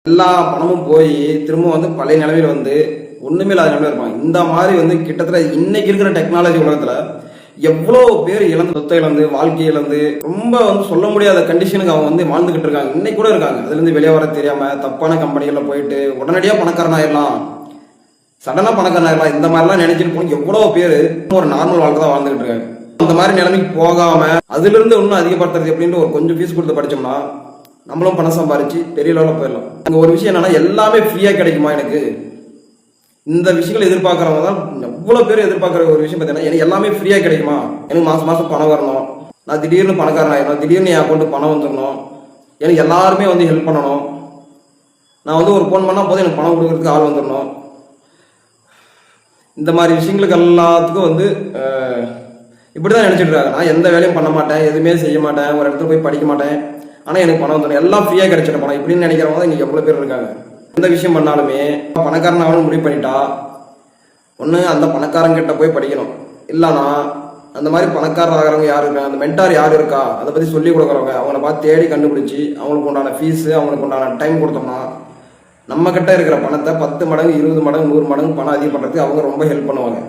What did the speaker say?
எல்லா பணமும் போய் திரும்ப வந்து பழைய நிலைமையில வந்து ஒண்ணுமே இல்லாத நிலைமையில இருப்பாங்க. இந்த மாதிரி வந்து கிட்டத்தட்ட இன்னைக்கு இருக்கிற டெக்னாலஜி உலகத்துல எவ்வளவு பேர் இழந்து சொத்தை இழந்து வாழ்க்கை இழந்து ரொம்ப வந்து சொல்ல முடியாத கண்டிஷனுக்கு அவங்க வந்து வாழ்ந்துகிட்டு இருக்காங்க. இன்னைக்கு கூட இருக்காங்க. அதுல இருந்து வெளியே வர தெரியாம தப்பான கம்பெனிகள்ல போயிட்டு உடனடியா பணக்காரன் ஆயிடலாம், சடனா பணக்காரன் ஆயிடலாம், இந்த மாதிரிலாம் நினைச்சிட்டு போய் எவ்வளவு பேர் ஒரு நார்மல் வாழ்க்கை தான் வாழ்ந்துகிட்டு இருக்காங்க. அந்த மாதிரி நிலைமைக்கு போகாம அதுல இருந்து இன்னும் அதிகப்படுத்துறது எப்படின்னு ஒரு கொஞ்சம் ஃபீஸ் கொடுத்து படிச்சோம்னா நம்மளும் பணம் சம்பாரிச்சு பெரிய லெவலில் போயிடலாம். அங்கே ஒரு விஷயம் என்னன்னா எல்லாமே ஃப்ரீயா கிடைக்குமா எனக்கு, இந்த விஷயங்களை எதிர்பார்க்கறவங்க தான் எவ்வளவு பேர் எதிர்பார்க்குற ஒரு விஷயம் பார்த்தீங்கன்னா எனக்கு எல்லாமே ஃப்ரீயா கிடைக்குமா, எனக்கு மாசம் மாசம் பணம் வரணும், நான் திடீர்னு பணக்காரன் ஆயிடணும், திடீர்னு என் அக்கௌண்ட் பணம் வந்துடணும், எனக்கு எல்லாருமே வந்து ஹெல்ப் பண்ணணும், நான் வந்து ஒரு ஃபோன் பண்ணால் போதும் எனக்கு பணம் கொடுக்கறதுக்கு ஆள் வந்துடணும். இந்த மாதிரி விஷயங்களுக்கு எல்லாத்துக்கும் வந்து இப்படிதான் நினைச்சிட்டு இருக்காங்க. நான் எந்த வேலையும் பண்ண மாட்டேன், எதுவுமே செய்ய மாட்டேன், ஒரு இடத்துல போய் படிக்க மாட்டேன், ஆனா எனக்கு பணம் வந்துடும், எல்லாம் ஃப்ரீயா கிடைச்சிட பணம் இப்படின்னு நினைக்கிறவங்க தான் இன்னைக்கு எவ்வளவு பேர் இருக்காங்க. எந்த விஷயம் பண்ணாலுமே பணக்காரன் ஆகணும்னு முடிவு பண்ணிட்டா ஒண்ணு அந்த பணக்காரன் கிட்ட போய் படிக்கணும், இல்லைன்னா அந்த மாதிரி பணக்காரர் ஆகிறவங்க யாரு இருக்காங்க, அந்த மென்டார் யாரு இருக்கா அதை பத்தி சொல்லி கொடுக்குறவங்க அவங்கள பார்த்து தேடி கண்டுபிடிச்சி அவங்களுக்கு உண்டான ஃபீஸ் அவங்களுக்கு உண்டான டைம் கொடுத்தோம்னா நம்ம கிட்ட இருக்கிற பணத்தை 10 மடங்கு 20 மடங்கு 100 மடங்கு பணம் அதிகம் பண்றதுக்கு அவங்க ரொம்ப ஹெல்ப் பண்ணுவாங்க.